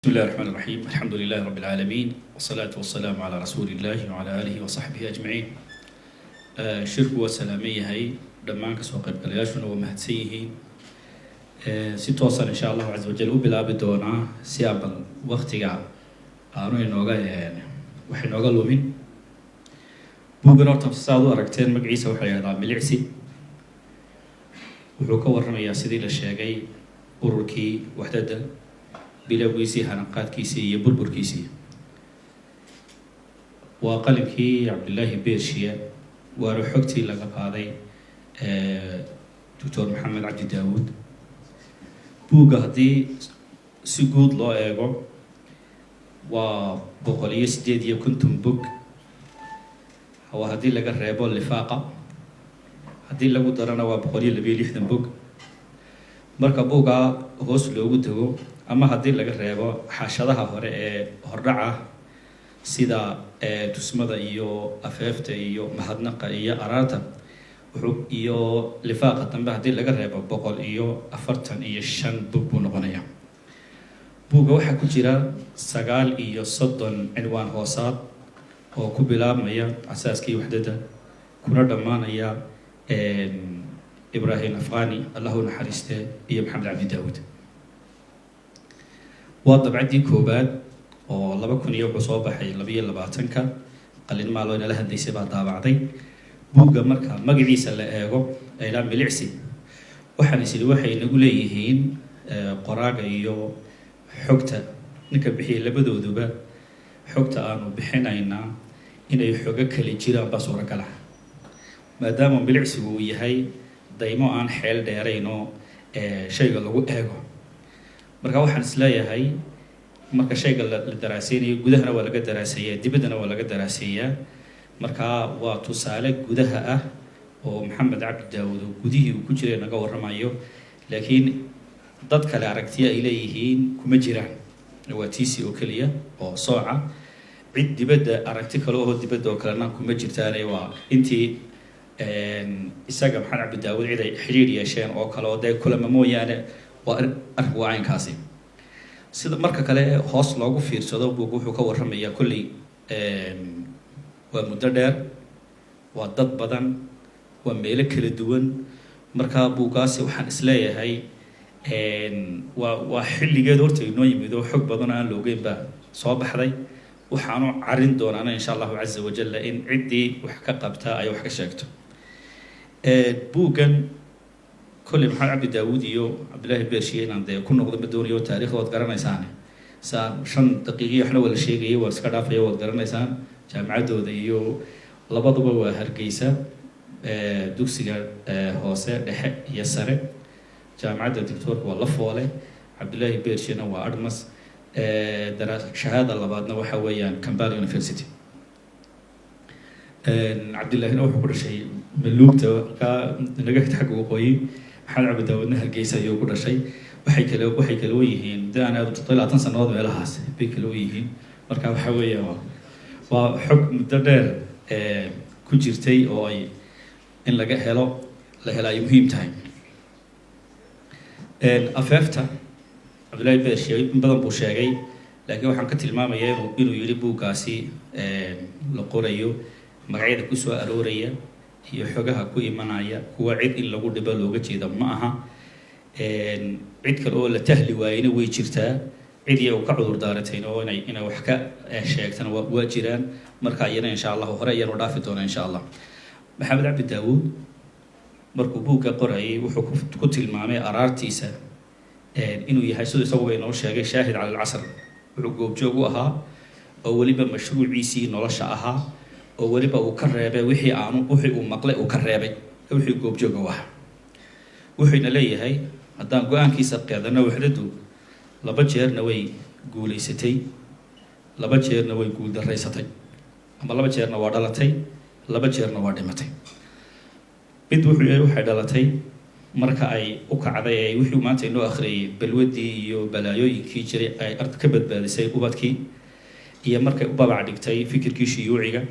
بسم الله الرحمن الرحيم. الحمد لله رب العالمين والصلاة والسلام على رسول الله وعلى آله وصحبه أجمعين. شرك وسلامية هاي دمان كسو قيب قلياشون ومهدسيه ستوصل إن شاء الله عز وجل وبلا بدونا سيابا وقتها آنو ينوغا يعني وحي نوغا لومين بوغن ورطم سادو أركتين مقعيسة وحي هذا ملعسي وحوكا ورمي سيدي للشاقي ururkii waxdada bilowgiisii hanaqaadkiisii iyo burburkiisii waa qalinkii cabdillaahi beershiya waana xogtii laga qaaday doctor maxamed cabdi daawud buugga haddii si guud loo eego waa 158 bog waa haddii laga reebo lifaaqa haddii lagu darana waa 162 bog marka buuga hoos loogu tago ama haddii laga reebo xashadaha hore ee hordhaca sida tusmada iyo afeefta iyo mahadnaqa iyo araarta wuxuu iyo lifaaqa dambe haddii laga reebo 145 bug buu noqonaya buuga waxaa ku jira 39 cinwaan hoosaad oo ku bilaabmaya asaaskii waxdada kuna dhammaanaya إبراهيم أفغاني الله نحرسته إيه محمد عبد داود وضب عندي كوباد والله بكون يوم صباح لبيه لبعتنك قلنا ما لون له هندسة بعد بعضي بوجا مركا مجلس اللي إعلام بالعسي وحنسي الوحي نقول يهين قراءة يو حكته نكبحي لبدو ذبا حكته أنا بحنا إن يحقق كل جيران بصورة كله ما دام بالعسي ويهي daymo aan xeel dheerayno shayga lagu eego marka waxaan isleeyahay marka shayga la daraasaynayo gudahana waa laga daraasayaa dibadana waa laga daraasayaa marka waa tusaale gudaha ah oo maxamed cabdi daawud gudihii uu ku jiray naga warramayo laakiin dad kale aragtiya ay leeyihiin kuma jiraan waa tiisi oo kaliya oo sooca cid dibadda aragti kale oo dibadda oo kalena kuma jirtaan waa intii isaga maxamed cabdi daawud cid ay xiriir yeesheen oo kale oo day kulama mooyaane waa arrin wacaynkaasi sida marka kale hoos loogu fiirsado buugu wuxuu ka warramayaa kulli waa muddo dheer waa dad badan waa meelo kala duwan marka buugaasi waxaan isleeyahay waa xilligeed horta inoo yimid oo xog badan aan loogeyn baa soo baxday waxaanu carin doonaana insha allahu caza wajalla in ciddii wax ka qabtaa ay wax ka sheegto buuggan kolley maxamed cabdi daawud iyo cabdillaahi beershiye inaan dee ku noqdo ma doonayo taariikhda waad garanaysaane saa 5 daqiiqo waxna wala sheegayay waa iska dhaafaya waad garanaysaan jaamacaddooda iyo labaduba waa hargeysa dugsiga hoose dhexe iyo sare jaamacadda doctorka waa la foole cabdillaahi beershiyena waa admas shahaada labaadna waxa weeyaan Kampala University cabdillahina wuxuu ku dhashay maluugta ka naga xaq waqooyi maxamed cabdi daawudna hargeysa ayuu ku dhashay waxay kale yihiin daan aad 30 sanadood meelahaas bay kale yihiin marka waxa weeyaan waa xog muddo dheer ku jirtay oo ay in laga helo la helay muhiim tahay afeefta cabdillaahi beershiye in badan buu sheegay laakiin waxaan ka tilmaamayaa inuu yiri buugaasi la qorayo magacyada ku soo arooraya iyo xogaha ku imanaya kuwa cid in lagu dhibo looga jeedo ma aha cid kale oo la tahli waayina way jirtaa cid iyagu ka cudur daaratayna oo inay wax ka sheegtana waa jiraan marka iyana insha allah hore ayaan u dhaafi doonaa insha allah maxamed cabdi daawud markuu buugga qorayay wuxuu ku tilmaamay araartiisa inuu yahay sidoo isagu inoo sheegay shaahid cala alcasr wuxuu goobjoog u ahaa oo weliba mashruuciisii nolosha ahaa oo weliba uu ka reebay wixii uu maqlay uu ka reebay wixii goobjoog u ahaa wuxuuna leeyahay haddaan go-aankiisa qeedano waxdadu 2 jeerna way guulaysatay 2 jeerna way guuldaraysatay ama 2 jeerna waa dhalatay 2 jeerna waa dhimatay mid waxay dhalatay marka ay u kacday ay wixii maanta inoo akhriyay balwadii iyo balaayooyinkii jiray ay ard ka badbaadisay ubadkii iyo markay u babac dhigtay fikirkii shiyuuciga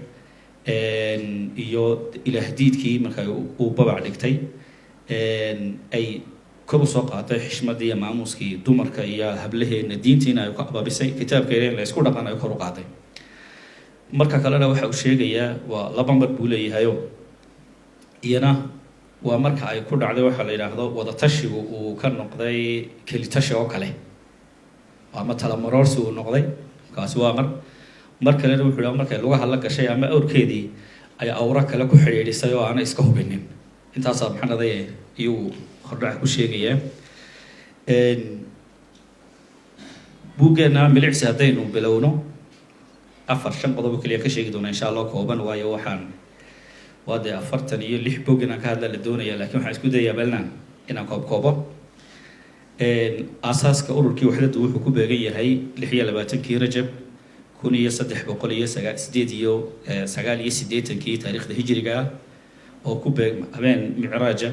iyo ilaahdiidkii markay u babac dhigtay ay kor u soo qaatay xishmadii iyo maamuuskii dumarka iyo hablaheena diintiina ay ka ababisay kitaabkeena in la isku dhaqan ay kor u qaaday marka kalena waxa uu sheegayaa waa laba mar buu leeyahayo iyana waa marka ay ku dhacday waxa la yiraahdo wada tashigu uu ka noqday keli tashi oo kale ama tala maroorsi uu noqday kaasi waa mar kale wuxuu leeyahay markay lugaha la gashay ama awrkeedii ay awra kale ku xiriirisay oo aan iska hubinin intaas maxanaday iyo hordhac ku sheegaya buuggeena milicsi haddaynu bilowno 4-5 qodob kaliya ka sheegi doona insha Allah kooban waayo waxaan wada 46 buug inaan ka hadla la doonaya laakiin waxaan isku dayaa balnaan inaan koobo asaaska ururkii waxdadu wuxuu ku beegan yahay 26 Rajab 1389 taariikhda hijriga oo ku beeg habeen micraaja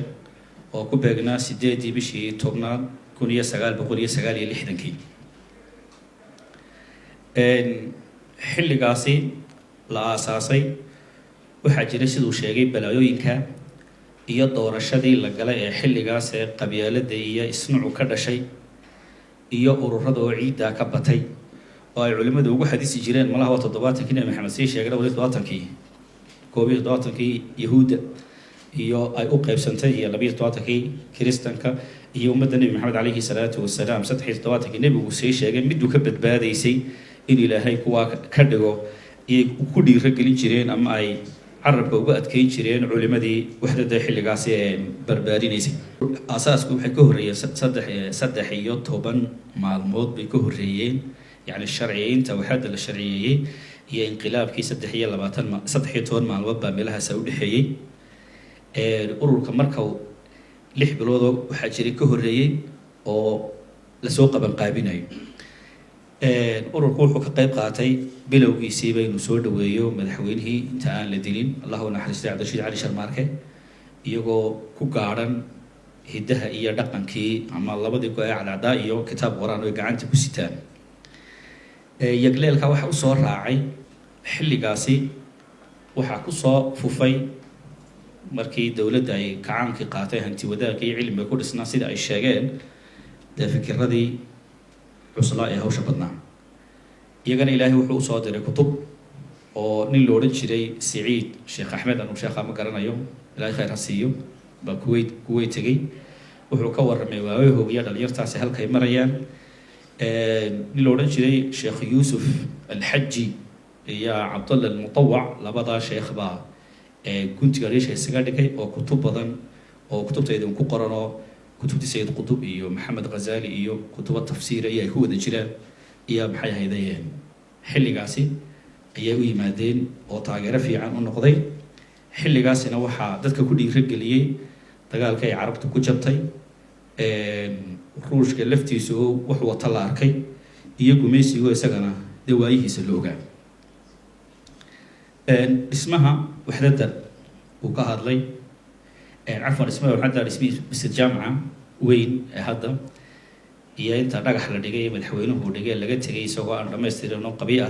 oo ku beegnaa 8 bishii 10 1969 xilligaasi la aasaasay waxaa jiray siduu sheegay balaayooyinka iyo doorashadii la galay ee xilligaas ee qabyaalada iyo isnuuc ka dhashay iyo ururada oo ciida ka batay oo ay culimadu ugu xadisi jireen malaha 70 Nabi Maxamed sii sheegay 70kii yahuuda iyo ay u qaybsantay iyo 12 kristanka iyo ummadda Nabi Maxamed alayhi salaatu wasalaam 73 nabigu sii sheegay mid uu ka badbaadaysay in ilaahay kuwa ka dhigo iyo ku dhiirigelin jireen ama ay carabka uga adkeyn jireen culimadii waxdada xilligaas ee barbaarinaysa asaasku waxay ka horeeyeen 13 maalmood bay ka horeeyeen يعني الشرعيين توحد الشرعيين هي انقلاب كي 13 maalmood baa meelaha saudixiyay ururka marka 6 bilood waxa jiray ka horeeyay oo la soo qaban qaabinayo ururku wuxuu ka qayb qaatay bilowgiisii baynu soo dhaweeyo madaxweynihii inta aan la dilin Allahu naxariisto Cabdirashiid Cali Sharmaarke iyagoo ku gaaran hidaha iyo dhaqankii ama labadii gooy calaada iyo kitaab quraan oo gacanta ku sitaan yagleelka waxa u soo raacay xilligaasi waxa ku soo fufay markii dawladda ay kacaankii qaatay hanti wadaagga iyo cilmiga ku dhisnaa sida ay sheegeen fikiradii cuslaa ee hawsha badnaa iyagana ilaahay wuxuu u soo diray kutub oo nin loo oran jiray Saciid Sheekh Axmed anu sheekha ma garanayo ilaahay khayr ha siiyo ba Kuwait tagay wuxuu ka warramay waaweyhoogiya dhalinyartaasi halkay marayaan nin loo oran jiray Sheekh Yuusuf Al-Hajji iyo Cabdullah Al-Mutawwac labada sheekh baa kuntiga reesha isaga dhigay oo kutub badan oo kutubteedu ku qoran oo kutubti Sayyid Qutb iyo Maxamed Ghazali iyo kutub tafsiir ay ku wada jiraan iyo maxay ahaydeen xilligaasi ayay u yimaadeen oo taageero fiican u noqday xilligaasina waxa dadka ku dhiirigeliyay dagaalka ay carabtu ku jabtay ruushka laftiisu wuxuu wata la arkay iyo gumaysigu isagana dawaayihiisa looga ismaha waxdada uu ka hadlay عفوا اسمه حتى اسمه بس الجامعة وين هذا iyo inta dhagax la dhigay madaxweynuhu dhigay laga tagay isagoo aan dhameystirno qabii'a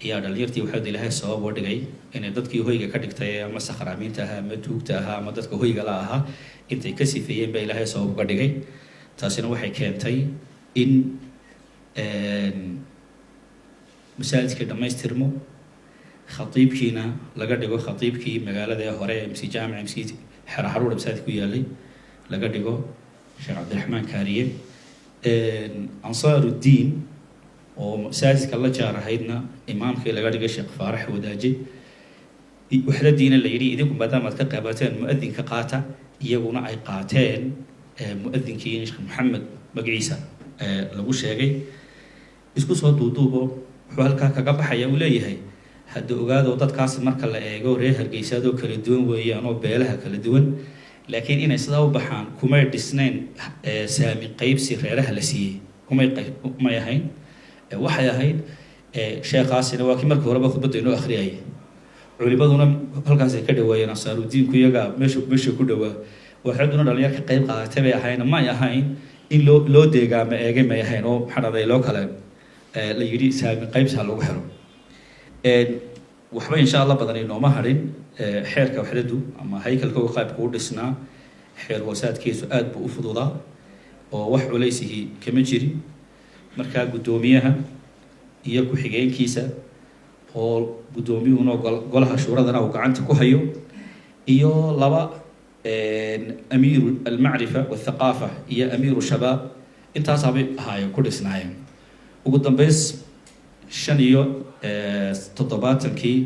iyo dhalinyartii waxa ilaahay sabab u dhigay in dadkii hoyga ka dhigtay ama sakhraamiinta ah ama tuugta ah ama dadka hoyga la aha intay ka sifeeyeen ba ilaahay sabab uga dhigay taasina waxay keentay in masaajidka dhameystirmo khatiibkiina laga dhigo khatiibkii magaalada hore MC jaamica MC xaraxaruur masaajid ku yaalay laga dhigo Sheekh Cabdiraxmaan Kaariye Ansaaruddin oo masaajidka la jaarahaydna imaamkii laga dhigay Sheekh Faarax Wadaaji waxdadiina la yiri idinku maadaama ka qaybateen muadinka qaata iyaguna ay qaateen muadinkii Sheekh Maxamed magaciisa lagu sheegay isku soo duuduubo wuxuu halka kaga baxaya uu leeyahay hadda ogaado dadkaas marka la eego reer Hargeysa oo kala duwan weeyaan oo beelaha kala duwan laakiin inay sida u baxaan kuma dhisnayn saami qaybsi reeraha la siiyay kuma yahayn waxay ahayd sheekhaasina waa kii markii horeba khudbada inoo akhriyay culimaduna halkaas ay ka dhawaayeen Ansaaruddin ku yaga meesha ku dhawaa waxaaduna dhalinyar ka qayb qaadatay bay ahayn ma yahayn in loo deegaama eegay ma yahayn oo xanaday loo kala la yiri saami qaybsi lagu xiro waxba insha Allah badan inoo ma harin xeerka waxdadu ama haykalka uu qaybku u dhisnaa xeer wasaadkiisu aad buu u fududaa oo wax culaysihi kama jirin markaa guddoomiyaha iyo ku-xigeenkiisa oo guddoomiyuhuna golaha shuuradana uu gacanta ku hayo iyo laba amiiru almacrifa walthaqaafa iyo amiiru shabaab intaasaabay ahaayeen ku dhisnaayeen ugu dambays 75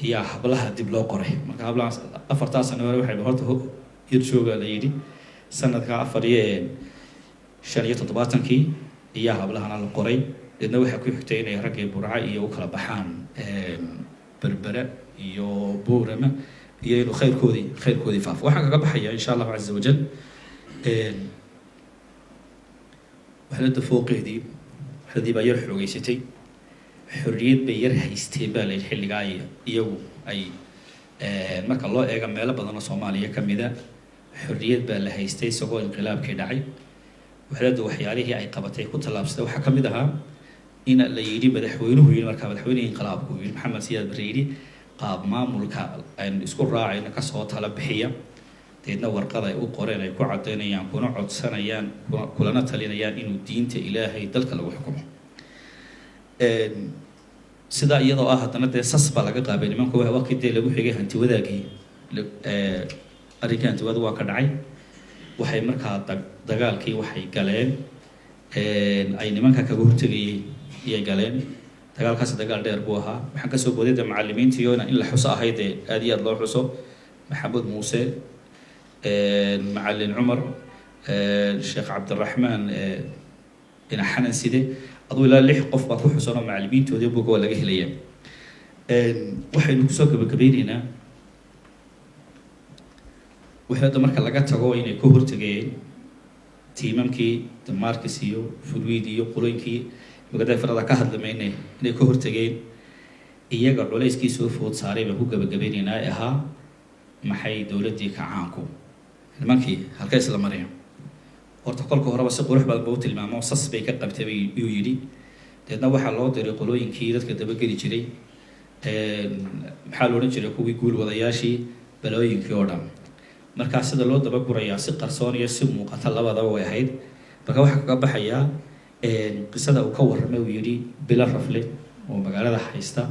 iyo hablaha dib loo qoray marka hablaha 4 sano hore waxay horta hirjooga la yidhi sanadka 75 iyo hablahana la qoray dadna waxa ku xigtay inay rag iyo burca iyo u kala baxaan berbera iyo buurama iyo inuu khayrkoodii faafo waxaan kaga baxaya insha Allah azza wajal waxaad fooqeedii hadii baa yar xoogaysatay xorriyad bay yar haysteen baa la xilligaa iyagu ay marka loo eego meelo badan oo Soomaaliya kamida xorriyad baa la haystay isagoo inqilaabkii dhacay waxyaalihii ay qabatay ku talaabsatay waxa kamid ahaa in la yiri madaxweynuhu yiri marka madaxweynaha inqilaabku yiri Maxamed Siyaad Barre yiri qaab maamulka ay isku raacayna ka soo tala bixiya deedna warqad ay u qoreen ay ku cadeynayaan kuna codsanayaan kulana talinayaan inuu diinta Ilaahay dalka lagu xukumo sida iyadoo haddana sas baa laga qaabay nimanku waqti lagu xigay hanti wadaagii arrinka hanti wadaag waa ka dhacay waxay markaa dagaalkii waxay galeen ay nimanka kaga hortagayeen iyay galeen dagaalkaas dagaal dheer buu ahaa waxaan ka soo boodayda macallimiintiyoona in la xuso ahayd aad iyo aad loo xuso Maxamed Muuse macallin Umar Sheekh Cabdiraxmaan ina xanan side adoo ilaa 6 qof baa ku xusanoo macallimiintoodii buuga laga helaya waxaynu ku soo gabagabeynaa waxaad marka laga tago inay ku hortageen tiimamkii Damarcus iyo Furwiid iyo qolooyinkii magada farada ka hadlameynay inay ku hortageen iyaga culayskii soo food saaray baa ku gabagabeynaa ahaa maxay dawladii kacaanku nimankii halka isla mareen horta kolka horeba si qurux badan buu tilmaamo sas bay ka qabtay iyo yiri deedna waxa loo diray qolooyinkii dadka daba gali jiray maxaa loo oran jiray kuwii guul wadayaashii balooyinkii oo dhan marka sida loo daba gurayaa si qarsoon iyo si muuqata labadaba way ahayd marka waxa kaga baxaya qisada uu ka warramay uu yiri bila rafle oo magaalada haysta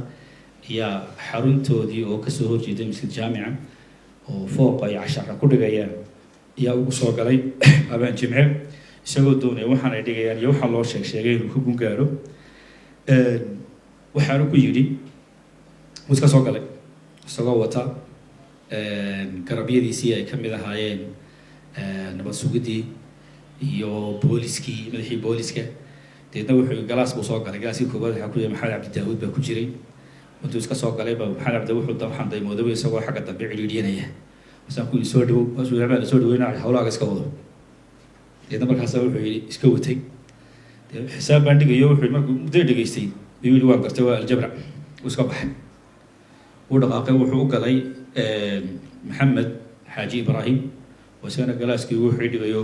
iyo xaruntoodii oo ka soo horjeeday masjid jaamica oo fooq ay 10 ku dhigayaan iyo ugu soo galay abaan jimce isagoo doonay waxaan ay dhigayaan iyo waxa loo sheegay inuu ku gungaaro waxaan ku yiri muska soo galay isagoo wata garabyadiisii ay kamid ahaayeen nabad sugidii iyo booliskii madaxii booliska deedna wuxuu galaas buu soo galay galaaskii koobaad waxa ku yahay Maxamed Cabdi Daawud baa ku jiray intuu iska soo galay baa Maxamed Cabdi wuxuu waxaan daymooday isagoo xagga dambe ciriiriyay waxaan ku soo dhaw wasu yaabaa soo dhaweynaa hawlaha iska wado deedna markaas wuxuu yiri iska watay xisaab baan dhigayo wuxuu markuu muddo dhageystay yiri waan gartay waa aljabra iska baxay uu dhaqaaqay wuxuu u galay Maxamed Xaaji Ibrahim wasana galaaskii wuxuu dhigayo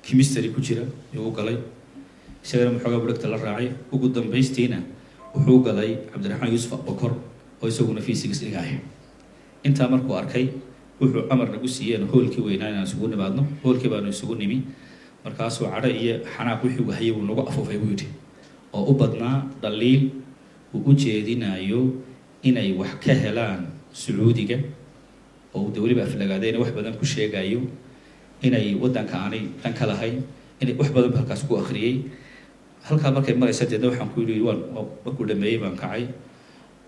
chemistry ku jira uu galay isagana muxuu gabadhta la raacay ugu dambaystiina wuxuu galay Cabdiraxmaan Yuusuf Abubakar oo isaguna physics dhigay inta markuu arkay wuxuu amar nagu siiyeen hoolkii weynaa isugu nimaadno hoolkii baanu isugu nimi markaasuu cadho iyo xanaaq wixii wahayay uu nagu afufay buu yidhi oo u badnaa dhaliil uu u jeedinayo inay wax ka helaan Sacuudiga oo dawladda aflagaadeen wax badan ku sheegayo inay wadanka aanay tan kala hayn inay wax badan halkaas ku akhriyay halka markay maraysa deedna waxaan ku yiri waan ku dhameeyay baan kacay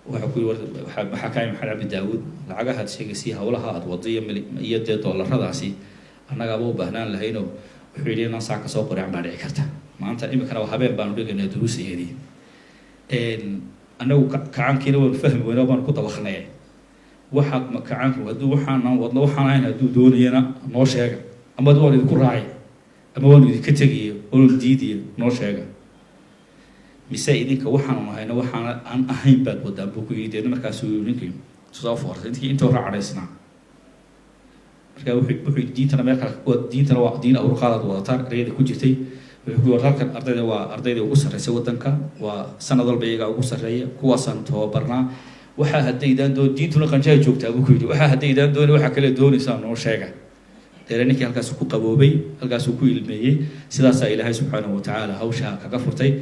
waxa ku yiri waxa ka Maxamed Cabdi Daawud lacagaha sheegay hawlaha aad wadiyo iyo $100 annaga u baahnaan lahayno wuxuu yiri inaan saaka soo qoraan baa dhici karta maanta imikana waa habeen baan dhiganay duruusiyeedii anagu kacaankiina waan fahmi weynaa baan ku dabaqnay waxa kacaanku haduu waxaan wadno waxaan ahayn haduu doonayna noo sheega ama waan idinku raacay ama waan idinka tagiyo oo diidiyo noo sheega mise idinka waxaan ahayna waxaan aan ahayn baad wadaan buu ku yidhi markaas uu ninkii soo foortay intii raacadaysna marka wuxuu diintana meel kale oo diintana waa diin awrqaad wadataan reeyada ku jirtay wuxuu wararkan ardayda ugu sarreeyay wadanka waa sanad walba iyaga ugu sarreeya kuwaasan tababarnaa waxa hadeydaan diintuna qanjaa joogtaa buu ku yidhi waxa hadeydaan waxa kale doonaysaa noo sheega ninkii halkaas ku qaboobay halkaas ku ilmeeyay sidaas ilaahay subxaanahu wa ta'aala hawsha kaga furtay